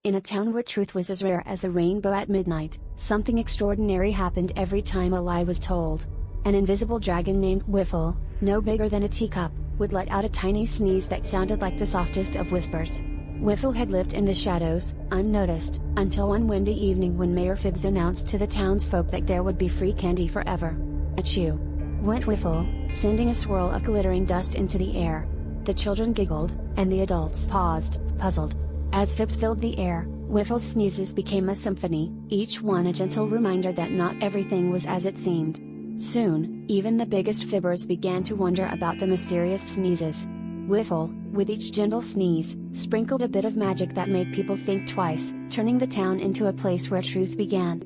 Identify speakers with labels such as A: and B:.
A: In a town where truth was as rare as a rainbow at midnight, something extraordinary happened every time a lie was told. An invisible dragon named Whiffle, no bigger than a teacup, would let out a tiny sneeze that sounded like the softest of whispers. Whiffle had lived in the shadows, unnoticed, until one windy evening when Mayor Phibbs announced to the townsfolk that there would be free candy forever. Achoo! Went Whiffle, sending a swirl of glittering dust into the air. The children giggled, and the adults paused, puzzled. As Phibbs filled the air, Whiffle's sneezes became a symphony, each one a gentle reminder that not everything was as it seemed. Soon, even the biggest fibbers began to wonder about the mysterious sneezes. Whiffle, with each gentle sneeze, sprinkled a bit of magic that made people think twice, turning the town into a place where truth began.